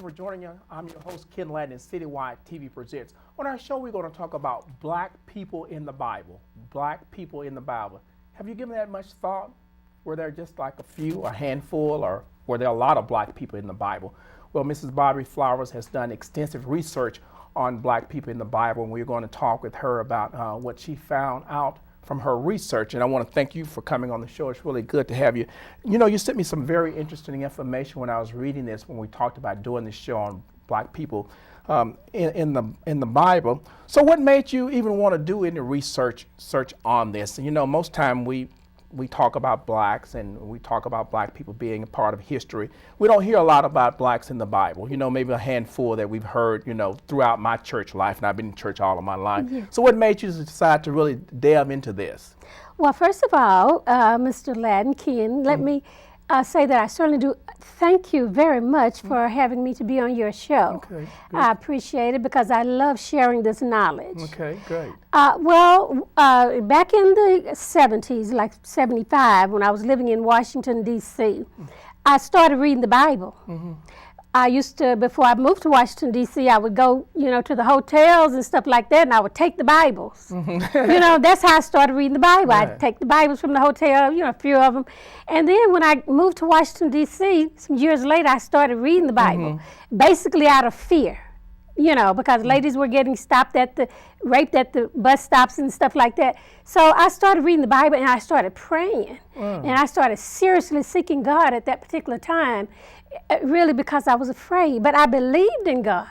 for joining us. I'm your host, Ken Ladden, and Citywide TV presents. On our show, we're going to talk about black people in the Bible. Black people in the Bible. Have you given that much thought? Were there just like a few, a handful, or were there a lot of black people in the Bible? Well, Mrs. Bobbie Flowers has done extensive research on black people in the Bible, and we're going to talk with her about what she found out from her research. And I want to thank you for coming on the show. It's really good to have you. You know, you sent me some very interesting information when I was reading this, when we talked about doing this show on black people in the Bible. So what made you even want to do any research on this? And, you know, most time we talk about blacks and we talk about black people being a part of history. We don't hear a lot about blacks in the Bible. You know, maybe a handful that we've heard, you know, throughout my church life, and I've been in church all of my life. Yeah. So what made you decide to really delve into this? Well, first of all, Mr. Ladden, Ken, let me say that I certainly do thank you very much for having me to be on your show. Okay, I appreciate it because I love sharing this knowledge. Okay, great. Back in the 70s, like 75, when I was living in Washington, D.C., I started reading the Bible. I used to, before I moved to Washington, D.C., I would go, you know, to the hotels and stuff like that, and I would take the Bibles. You know, that's how I started reading the Bible. Right. I'd take the Bibles from the hotel, you know, a few of them. And then when I moved to Washington, D.C., some years later, I started reading the Bible, basically out of fear, you know, because ladies were getting raped at the bus stops and stuff like that. So I started reading the Bible, and I started praying. And I started seriously seeking God at that particular time, really because I was afraid, but I believed in God.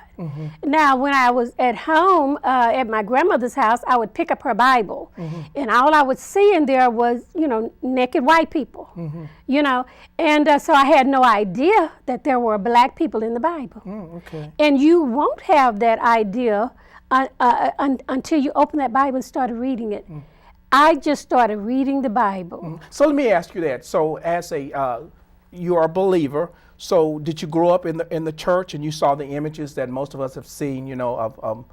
Now, when I was at home at my grandmother's house, I would pick up her Bible, and all I would see in there was, you know, naked white people, you know, and so I had no idea that there were black people in the Bible. And you won't have that idea until you open that Bible and started reading it. I just started reading the Bible. So let me ask you that. So as you are a believer, so did you grow up in the church and you saw the images that most of us have seen, you know, of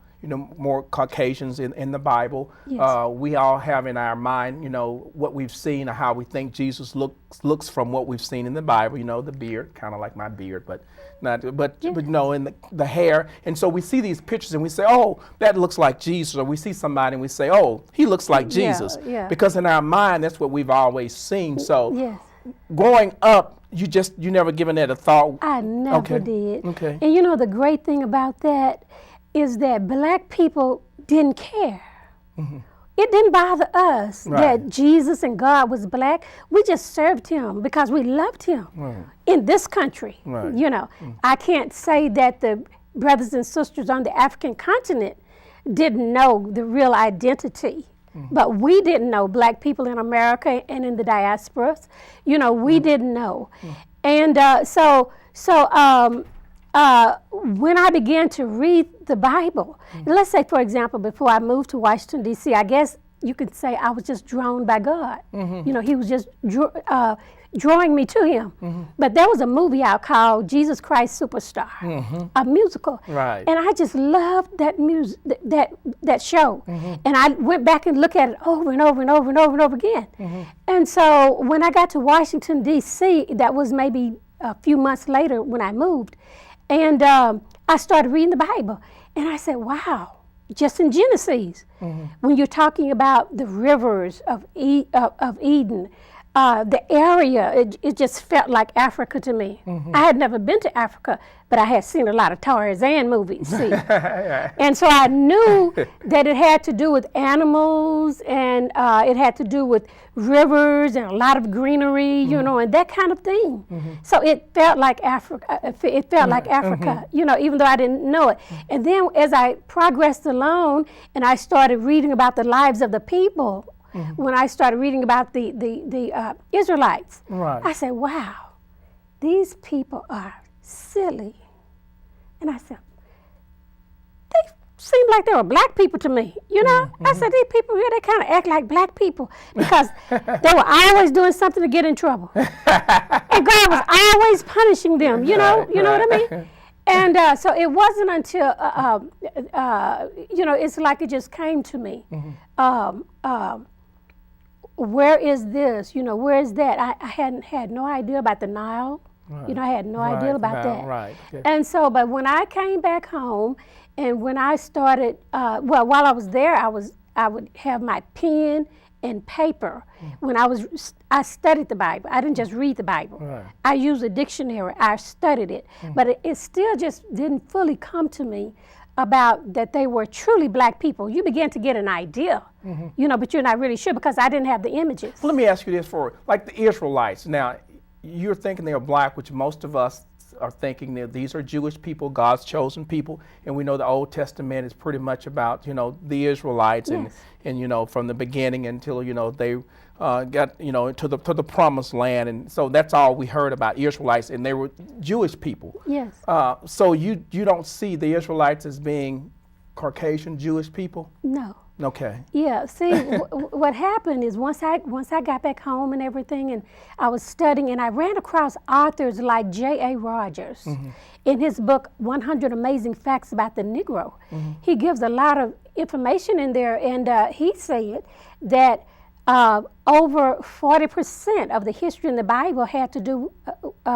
more Caucasians in the Bible? Yes. We all have in our mind, you know, what we've seen or how we think Jesus looks from what we've seen in the Bible. You know, the beard, kind of like my beard, but no, and the hair. And so we see these pictures and we say, oh, that looks like Jesus. Or we see somebody and we say, oh, he looks like Jesus. Yeah. Because in our mind, that's what we've always seen. So yes. Growing up, you never given that a thought? I never did. Okay. And you know, the great thing about that is that black people didn't care. It didn't bother us that Jesus and God was black. We just served him because we loved him in this country. You know, I can't say that the brothers and sisters on the African continent didn't know the real identity. But we didn't know, black people in America and in the diasporas, you know, we didn't know. And so when I began to read the Bible, let's say, for example, before I moved to Washington, D.C., I guess you could say I was just drawn by God. You know, he was just drawing me to him. But there was a movie out called Jesus Christ Superstar, a musical. Right. And I just loved that that show. And I went back and looked at it over and over and over and over and over again. And so when I got to Washington, D.C., that was maybe a few months later when I moved, and I started reading the Bible. And I said, wow, just in Genesis, when you're talking about the rivers of Eden, the area, it just felt like Africa to me. I had never been to Africa, but I had seen a lot of Tarzan movies, see. And so I knew that it had to do with animals, and it had to do with rivers and a lot of greenery, you know, and that kind of thing. So it felt like Africa. It felt like Africa, you know, even though I didn't know it. And then as I progressed along and I started reading about the lives of the people, when I started reading about the Israelites, I said, wow, these people are silly. And I said, they seemed like they were black people to me, you know? I said, these people here, they kind of act like black people because they were always doing something to get in trouble. And God was always punishing them, you know what I mean? And so it wasn't until, you know, it's like it just came to me. Where is this? You know, where is that? I hadn't had no idea about the Nile. Right. You know, I had no idea about that. Right. Okay. And so, but when I came back home, and when I started, well, while I was there, I would have my pen and paper. When I studied the Bible. I didn't just read the Bible. Right. I used a dictionary. I studied it, but it still just didn't fully come to me about that they were truly black people. You begin to get an idea, you know, but you're not really sure because I didn't have the images. Well, let me ask you this for like the Israelites. Now, you're thinking they're black, which most of us are thinking that these are Jewish people, God's chosen people, and we know the Old Testament is pretty much about, you know, the Israelites and you know, from the beginning until, you know, they got, you know, to the promised land, and so that's all we heard about Israelites, and they were Jewish people. Yes. So you don't see the Israelites as being Caucasian Jewish people? No. Okay. Yeah. See, what happened is once I got back home and everything, and I was studying, and I ran across authors like J.A. Rogers. In his book, 100 Amazing Facts About the Negro, he gives a lot of information in there, and he said that over 40% of the history in the Bible had to do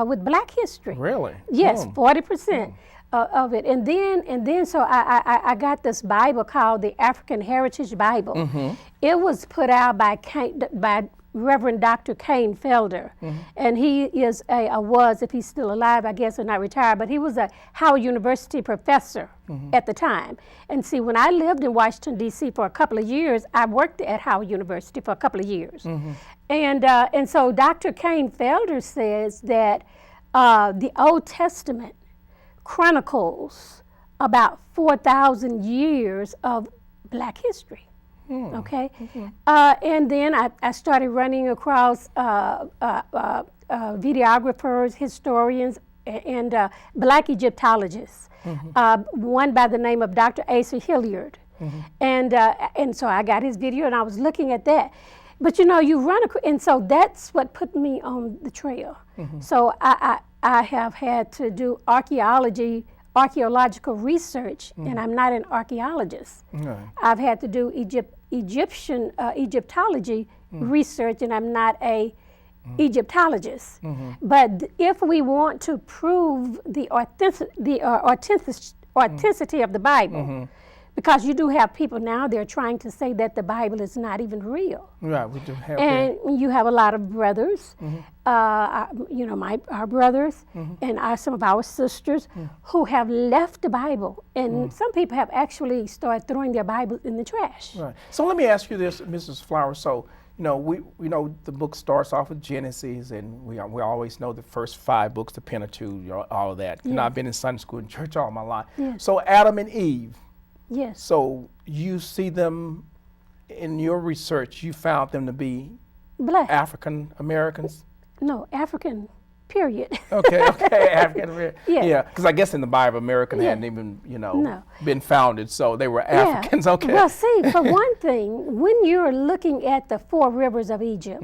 with black history. Really? Yes, 40%. Of it, and then so I got this Bible called the African Heritage Bible. It was put out by Reverend Dr. Kane Felder, and he is was, if he's still alive, I guess, or not retired, but he was a Howard University professor at the time. And see, when I lived in Washington D.C. for a couple of years, I worked at Howard University for a couple of years, and so Dr. Kane Felder says that the Old Testament chronicles about 4,000 years of black history. Okay, and then I started running across videographers, historians, and black Egyptologists. One by the name of Dr. Asa Hilliard, and so I got his video, and I was looking at that. But you know, you run across, and so that's what put me on the trail. So I have had to do archaeological research, and I'm not an archaeologist. I've had to do Egyptology research, and I'm not a Egyptologist. But if we want to prove the authenticity of the Bible, because you do have people now, they're trying to say that the Bible is not even real. Right, we do have and you have a lot of brothers, you know, our brothers, and some of our sisters who have left the Bible. And some people have actually started throwing their Bibles in the trash. Right. So let me ask you this, Mrs. Flowers. So, you know, we know the book starts off with Genesis, and we always know the first 5 books, the Pentateuch, you know, all of that. You know, I've been in Sunday school and church all my life. So Adam and Eve. Yes. So you see them in your research, you found them to be black African Americans? No, African, period. Okay, African American. Yeah. Because I guess in the Bible, American hadn't even, you know, been founded, so they were Africans. Okay. Well, see, for one thing, when you're looking at the 4 rivers of Egypt,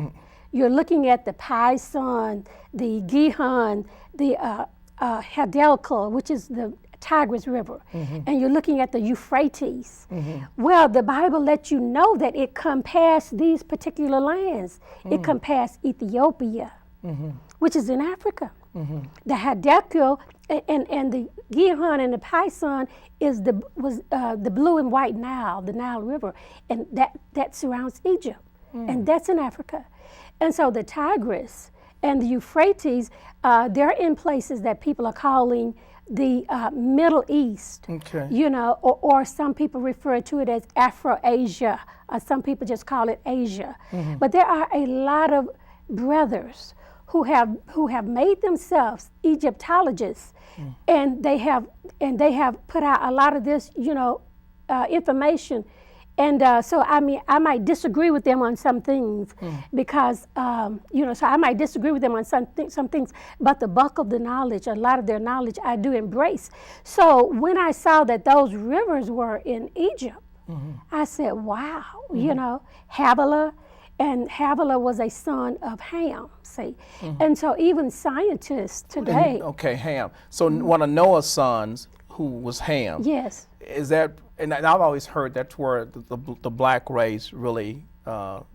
you're looking at the Pison, the Gihon, the Hadelka, which is the Tigris River, and you're looking at the Euphrates. Well, the Bible lets you know that it come past these particular lands. It come past Ethiopia, which is in Africa. The Hadelka and the Gihon and the Pison was the blue and white Nile, the Nile River, and that surrounds Egypt, and that's in Africa. And so the Tigris and the Euphrates, they're in places that people are calling the Middle East, you know, or some people refer to it as Afro-Asia, or some people just call it Asia. But there are a lot of brothers who have made themselves Egyptologists, and they have put out a lot of this, you know, information. And so, I mean, I might disagree with them on some things because, you know, so I might disagree with them on some things, but the bulk of the knowledge, a lot of their knowledge, I do embrace. So when I saw that those rivers were in Egypt, I said, wow, you know, Havilah, and Havilah was a son of Ham, see. And so even scientists today. Okay, Ham. So one of Noah's sons, who was Ham. Yes. Is that, and I've always heard that's where the black race really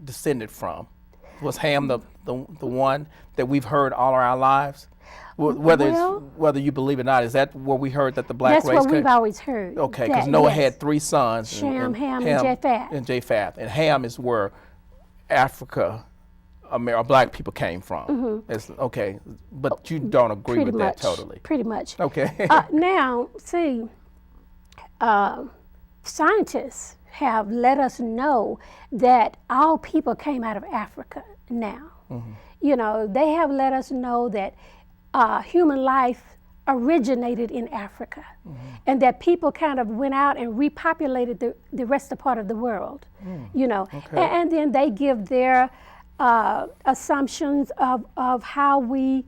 descended from Was Ham the one that we've heard all our lives? Whether you believe it or not, is that where we heard that the black race? That's what we've always heard. Okay, because Noah had 3 sons. Shem, Ham, and Japheth. And Japheth. And Ham is where Africa, black people came from. Okay, but you don't agree with that totally. Pretty much. Okay. Now, see, scientists have let us know that all people came out of Africa now. You know, they have let us know that human life originated in Africa, and that people kind of went out and repopulated the rest of the part of the world, you know. And then they give their assumptions of how we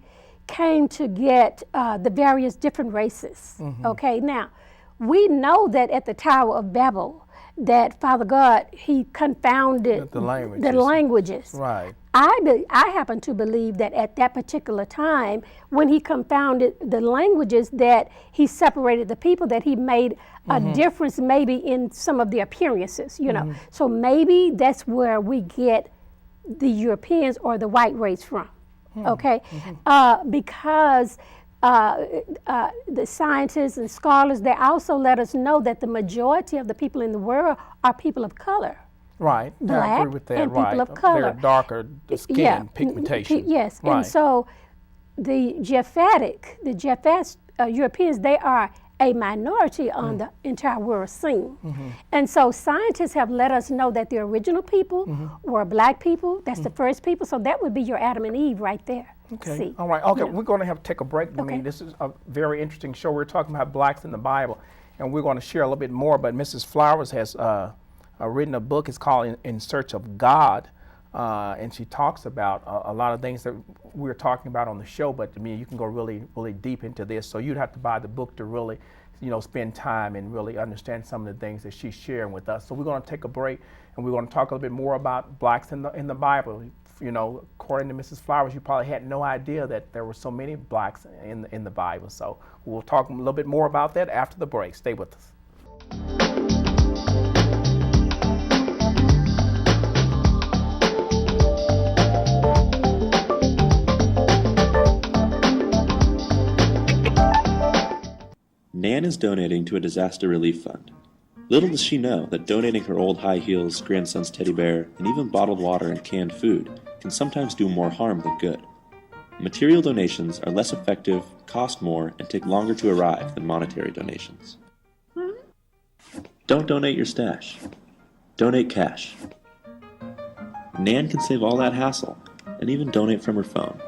came to get the various different races. Okay, now, we know that at the Tower of Babel, that Father God, he confounded the languages. Right. I happen to believe that at that particular time, when he confounded the languages, that he separated the people, that he made a difference maybe in some of the appearances, you know. So maybe that's where we get the Europeans or the white race from, okay? Because the scientists and scholars, they also let us know that the majority of the people in the world are people of color. Right, Black I agree with that. and people of color. They're darker skin, pigmentation. Yes, right. And so the Japheth Europeans, they are a minority on the entire world scene. And so scientists have let us know that the original people were black people. That's the first people. So that would be your Adam and Eve right there. Okay. See? All right. Okay. We're going to have to take a break. I Okay. mean, this is a very interesting show. We're talking about blacks in the Bible, and we're going to share a little bit more. But Mrs. Flowers has written a book. It's called In Search of God, and she talks about a lot of things that we're talking about on the show. But I mean, you can go really, really deep into this. So you'd have to buy the book to really, you know, spend time and really understand some of the things that she's sharing with us. So we're going to take a break, and we're going to talk a little bit more about blacks in the Bible. You know, according to Mrs. Flowers, you probably had no idea that there were so many blacks in the Bible. So we'll talk a little bit more about that after the break. Stay with us. Nan is donating to a disaster relief fund. Little does she know that donating her old high heels, grandson's teddy bear, and even bottled water and canned food can sometimes do more harm than good. Material donations are less effective, cost more, and take longer to arrive than monetary donations. Don't donate your stash. Donate cash. Nan can save all that hassle and even donate from her phone.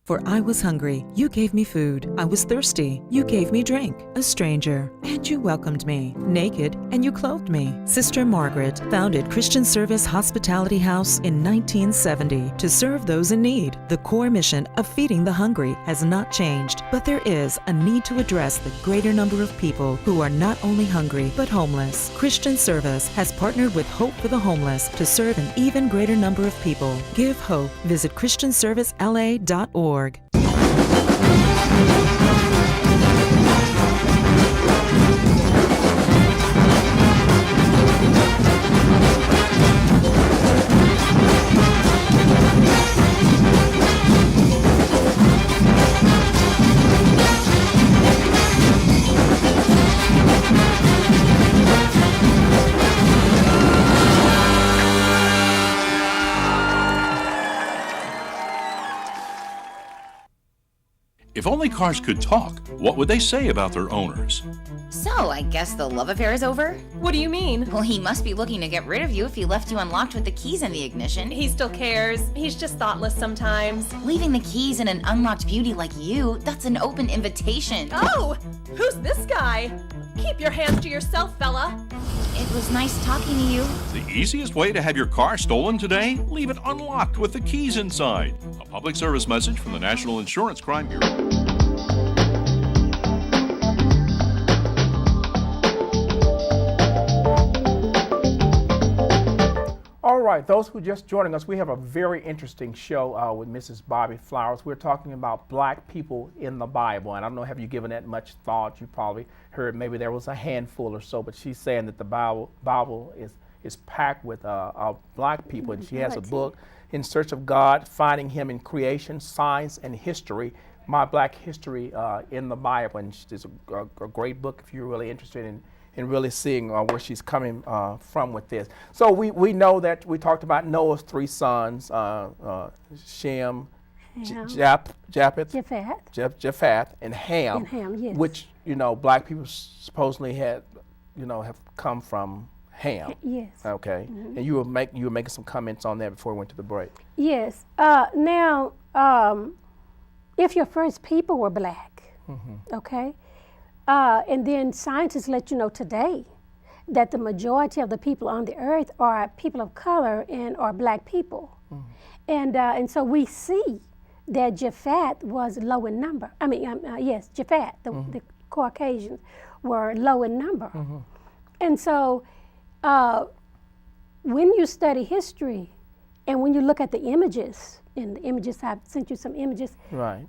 For I was hungry, you gave me food. I was thirsty, you gave me drink. A stranger, and you welcomed me. Naked, and you clothed me. Sister Margaret founded Christian Service Hospitality House in 1970 to serve those in need. The core mission of feeding the hungry has not changed, but there is a need to address the greater number of people who are not only hungry, but homeless. Christian Service has partnered with Hope for the Homeless to serve an even greater number of people. Give hope. Visit ChristianServiceLA.org. If only cars could talk, what would they say about their owners? So, I guess the love affair is over? What do you mean? Well, he must be looking to get rid of you if he left you unlocked with the keys in the ignition. He still cares. He's just thoughtless sometimes. Leaving the keys in an unlocked beauty like you, that's an open invitation. Oh! Who's this guy? Keep your hands to yourself, fella. It was nice talking to you. The easiest way to have your car stolen today? Leave it unlocked with the keys inside. A public service message from the National Insurance Crime Bureau. All right, those who are just joining us, we have a very interesting show with Mrs. Bobbie Flowers. We're talking about black people in the Bible, and I don't know, have you given that much thought? You probably heard maybe there was a handful or so, but she's saying that the Bible is packed with black people, and she has a Right. book, In Search of God, Finding Him in Creation, Science, and History, My Black History in the Bible. And it's a great book if you're really interested in really seeing where she's coming from with this. So we know that we talked about Noah's 3 sons, Shem, Japheth, and Ham, And Ham, yes. which, black people supposedly had, have come from Ham. Yes. Okay. And you were making some comments on that before we went to the break. Yes. Now, if your first people were black, okay, and then scientists let you know today that the majority of the people on the earth are people of color and are black people, and so we see that Japheth was low in number. I mean, yes, Japheth, the Caucasians were low in number, and so when you study history, and when you look at the images, and the images, I've sent you some images, Right.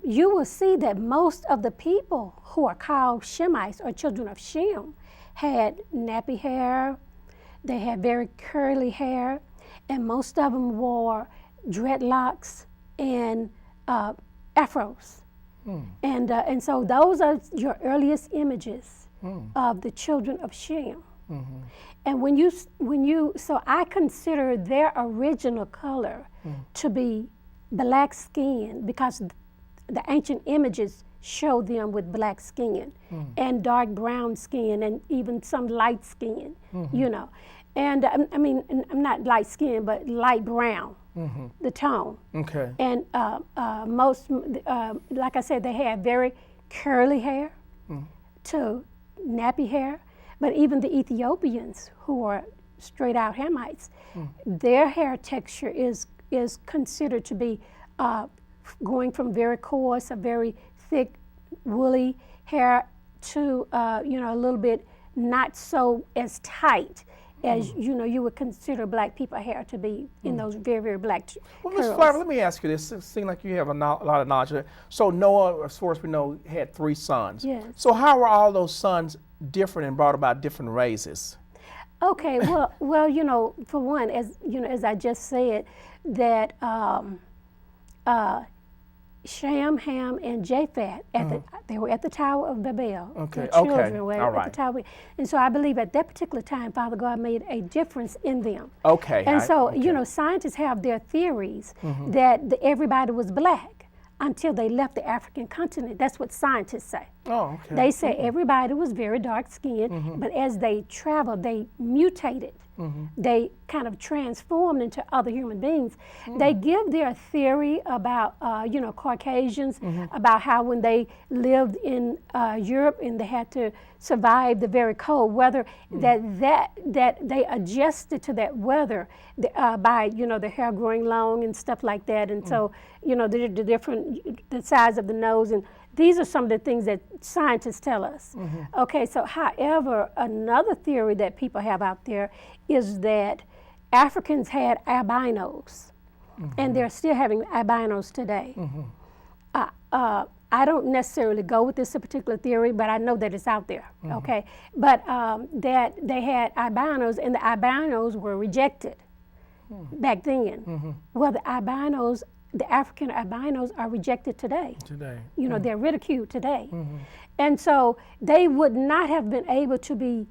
You will see that most of the people who are called Shemites or children of Shem had nappy hair, they had very curly hair, and most of them wore dreadlocks and afros. And so those are your earliest images of the children of Shem. And so I consider their original color to be black skin, because the ancient images show them with black skin and dark brown skin and even some light skin, And I mean, I'm not light skin, but light brown, the tone. Okay. And most, like I said, they had very curly hair to nappy hair. But even the Ethiopians, who are straight out Hamites, their hair texture is considered to be going from very coarse, a very thick, woolly hair to a little bit not so as tight as you would consider black people hair to be in those very, very black Well, Ms. curls. Flavor, let me ask you this. It seems like you have a lot of knowledge of it. So Noah, as far as we know, had 3 sons. Yes. So how were all those sons different and brought about different races? Okay, well, for one, as I just said, that Shem, Ham, and Japheth, they were at the Tower of Babel. Okay, The children okay, were all at right. the Tower. And so I believe at that particular time, Father God made a difference in them. Okay. And so, scientists have their theories that everybody was black until they left the African continent. That's what scientists say. Oh, okay. They say everybody was very dark skinned, but as they traveled, they mutated. They kind of transformed into other human beings. They give their theory about, Caucasians, about how when they lived in Europe and they had to survive the very cold weather, that they adjusted to that weather by, the hair growing long and stuff like that. And so, the size of the nose, and these are some of the things that scientists tell us. Okay, so however, another theory that people have out there is that Africans had albinos, and they're still having albinos today. I don't necessarily go with this particular theory, but I know that it's out there, okay? But that they had albinos, and the albinos were rejected back then. Well, the African albinos are rejected today. They're ridiculed today. And so they would not have been able to be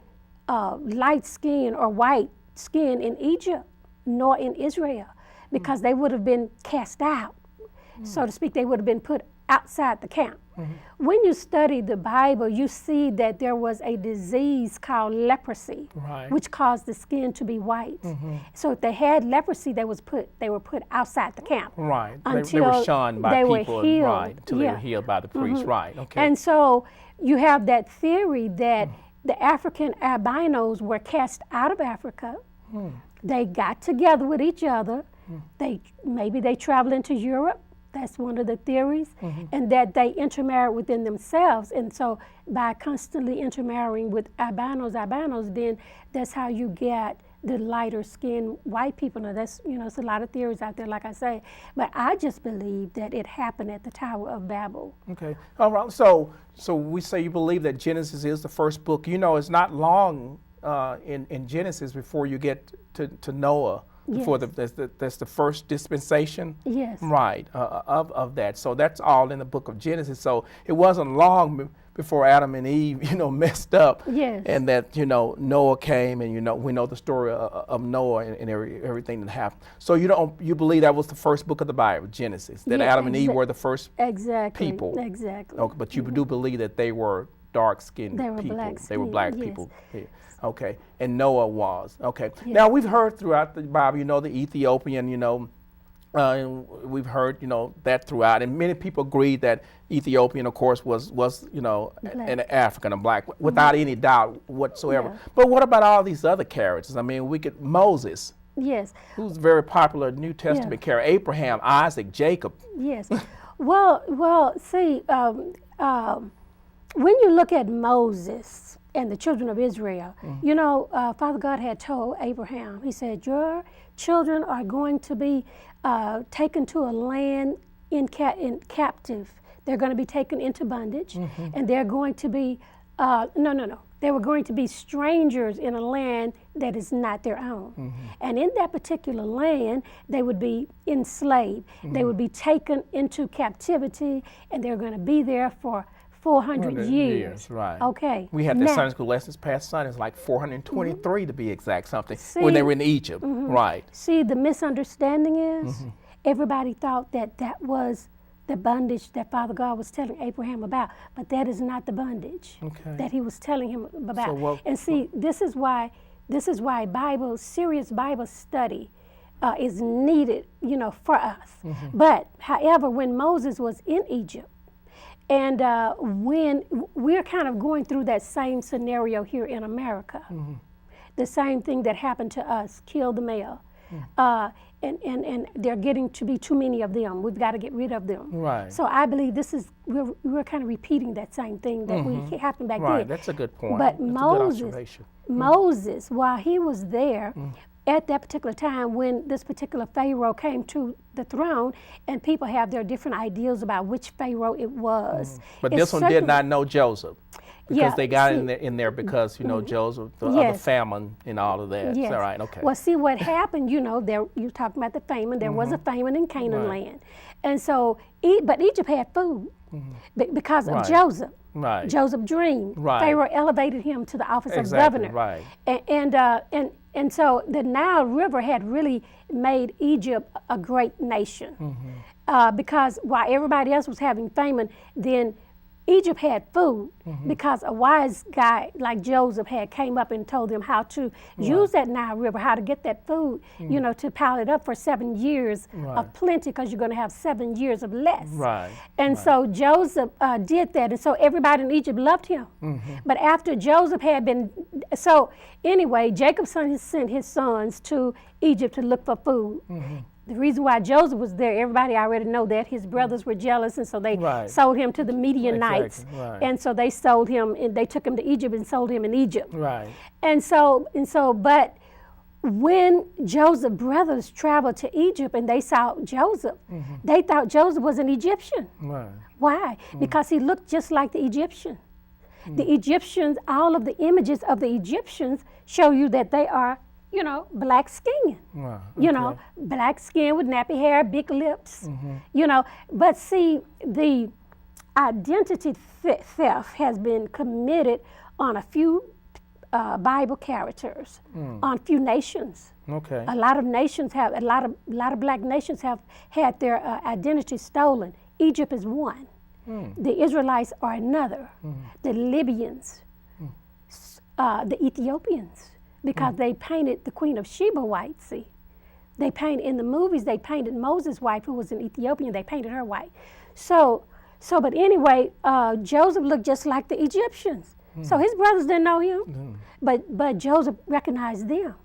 light skinned or white skinned in Egypt, nor in Israel, because they would have been cast out, so to speak. They would have been put outside the camp. When you study the Bible, you see that there was a disease called leprosy, which caused the skin to be white. So if they had leprosy, they were put outside the camp. Right. They Until were shunned by they were people. healed. Right. Until they were healed by the priest. Right. Okay. And so you have that theory that the African albinos were cast out of Africa. They got together with each other. Maybe they traveled into Europe. That's one of the theories. And that they intermarried within themselves. And so by constantly intermarrying with albinos, then that's how you get the lighter skinned white people. Now that's, it's a lot of theories out there, like I say. But I just believe that it happened at the Tower of Babel. Okay. All right. So we say you believe that Genesis is the first book. It's not long in Genesis before you get to Noah. Before that's the first dispensation. Yes. Right. Of that. So that's all in the book of Genesis. So it wasn't long before Adam and Eve, messed up. Yes. And that, Noah came, and we know the story of Noah and everything that happened. So you believe that was the first book of the Bible, Genesis, that Adam and Eve were the first people. Exactly. Okay, but you do believe that they were dark-skinned people. They were black people. Yeah. Okay, and Noah was. Okay. Yes. Now we've heard throughout the Bible, the Ethiopian, we've heard, that throughout, and many people agree that Ethiopian, of course, was an African, a black, without any doubt whatsoever. Yeah. But what about all these other characters? I mean, Moses. Yes. Who's a very popular New Testament character? Abraham, Isaac, Jacob. Yes. Well, see, when you look at Moses and the children of Israel, Father God had told Abraham, he said, your children are going to be taken to a land in captive. They're going to be taken into bondage, and they're going to be, they were going to be strangers in a land that is not their own. And in that particular land, they would be enslaved. They would be taken into captivity, and they're going to be there for 400 years. Right. Okay. We had the Sunday school lessons past Sunday. It's like 423 to be exact, when they were in Egypt. Right. See, the misunderstanding is everybody thought that was the bondage that Father God was telling Abraham about, but that is not the bondage that he was telling him about. So and see, this is why serious Bible study is needed, for us. But however, when Moses was in Egypt, and when we're kind of going through that same scenario here in America, the same thing that happened to us, kill the male, and they're getting to be too many of them. We've got to get rid of them. Right. So I believe we're kind of repeating that same thing that happened back then. Right, that's a good point. But that's Moses, while he was there, at that particular time when this particular Pharaoh came to the throne, and people have their different ideas about which Pharaoh it was. But this one did not know Joseph, because they got in there because, Joseph, the other famine and all of that. Yes. All right, okay. Well, see what happened, you're talking about the famine. There was a famine in Canaan land. And so, but Egypt had food because of Joseph. Right. Joseph dreamed. Right. Pharaoh elevated him to the office of governor. Right. And so the Nile River had really made Egypt a great nation, because while everybody else was having famine, then Egypt had food because a wise guy like Joseph had came up and told them how to use that Nile River, how to get that food, to pile it up for 7 years of plenty, because you're going to have 7 years of less. Right. And so Joseph did that, and so everybody in Egypt loved him. But after Joseph had been, anyway, Jacob sent his sons to Egypt to look for food. The reason why Joseph was there, everybody already know that. His brothers were jealous, and so they sold him to the Midianites. And so they sold him, and they took him to Egypt and sold him in Egypt. Right. But when Joseph's brothers traveled to Egypt and they saw Joseph, they thought Joseph was an Egyptian. Right. Why? Because he looked just like the Egyptian. The Egyptians, all of the images of the Egyptians show you that they are, black skin. Wow. Black skin with nappy hair, big lips, But see, the identity theft has been committed on a few Bible characters, on few nations. Okay. A lot of black nations have had their identity stolen. Egypt is one. The Israelites are another. The Libyans, the Ethiopians, because they painted the Queen of Sheba white, see. They painted, in the movies, they painted Moses' wife, who was an Ethiopian, they painted her white. But anyway, Joseph looked just like the Egyptians. So his brothers didn't know him, but Joseph recognized them.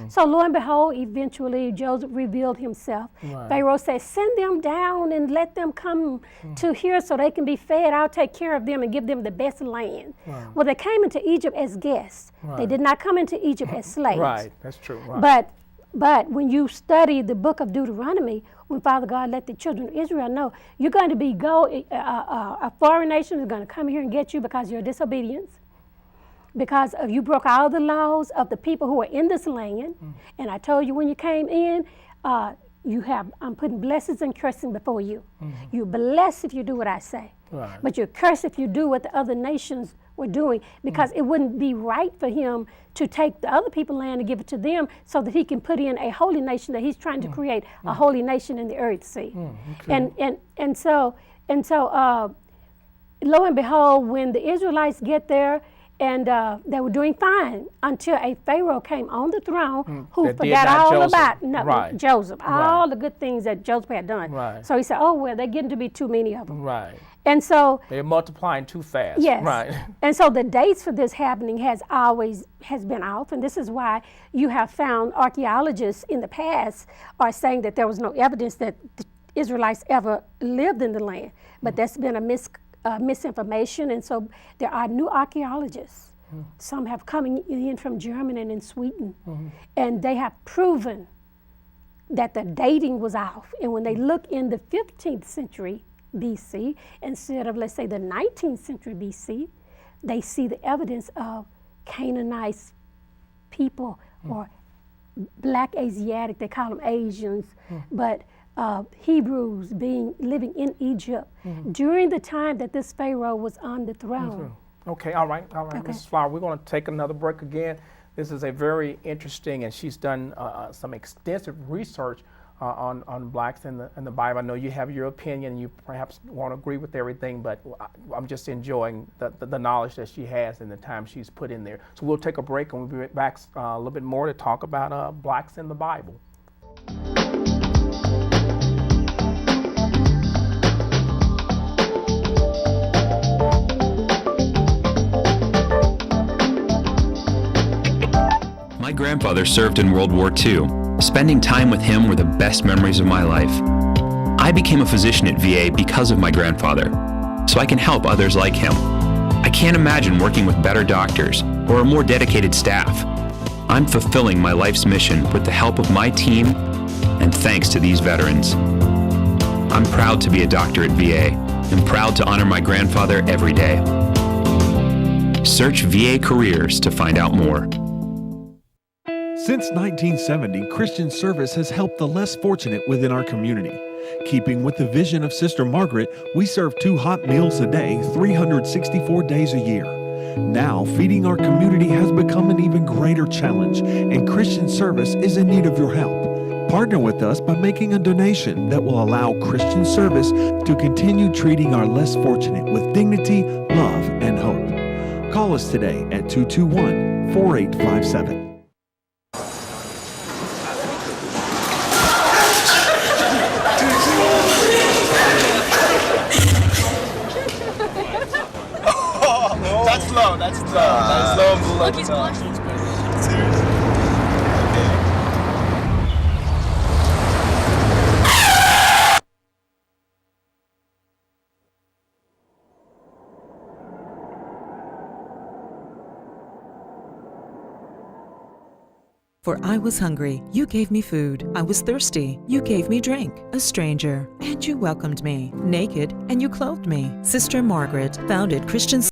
So lo and behold, eventually Joseph revealed himself. Right. Pharaoh said, send them down and let them come to here so they can be fed. I'll take care of them and give them the best land. Wow. Well, they came into Egypt as guests. Right. They did not come into Egypt as slaves. Right, that's true. Right. But when you study the book of Deuteronomy, when Father God let the children of Israel know, you're going to be a foreign nation is going to come here and get you because of your disobedience. because of you broke all the laws of the people who are in this land. And I told you when you came in, I'm putting blessings and cursing before you. You're blessed if you do what I say, but you're cursed if you do what the other nations were doing, because it wouldn't be right for him to take the other people's land and give it to them so that he can put in a holy nation, that he's trying to create a holy nation in the earth, see. And so lo and behold, when the Israelites get there, and they were doing fine until a Pharaoh came on the throne who forgot all about Joseph, all the good things that Joseph had done. So he said, oh, well, they're getting to be too many of them. And so they're multiplying too fast. Yes. And so the dates for this happening has been off, and this is why you have found archaeologists in the past are saying that there was no evidence that the Israelites ever lived in the land. But that's been a misinformation, and so there are new archaeologists. Some have coming in from Germany and in Sweden, and they have proven that the dating was off. And when they look in the 15th century BC instead of, let's say, the 19th century BC, they see the evidence of Canaanite people or Black Asiatic, they call them Asians, but Hebrews living in Egypt during the time that this Pharaoh was on the throne. Okay, all right, Mrs. Flower, we're going to take another break again. This is a very interesting, and she's done some extensive research on blacks in the Bible. I know you have your opinion, and you perhaps won't agree with everything, but I'm just enjoying the knowledge that she has and the time she's put in there. So we'll take a break, and we'll be back a little bit more to talk about blacks in the Bible. My grandfather served in World War II. Spending time with him were the best memories of my life. I became a physician at VA because of my grandfather, so I can help others like him. I can't imagine working with better doctors or a more dedicated staff. I'm fulfilling my life's mission with the help of my team and thanks to these veterans. I'm proud to be a doctor at VA and proud to honor my grandfather every day. Search VA Careers to find out more. Since 1970, Christian Service has helped the less fortunate within our community. Keeping with the vision of Sister Margaret, we serve 2 hot meals a day, 364 days a year. Now, feeding our community has become an even greater challenge, and Christian Service is in need of your help. Partner with us by making a donation that will allow Christian Service to continue treating our less fortunate with dignity, love, and hope. Call us today at 221-4857. That's low. Look, he's blushing. Seriously. For I was hungry, you gave me food. I was thirsty, you gave me drink. A stranger, and you welcomed me. Naked, and you clothed me. Sister Margaret founded Christian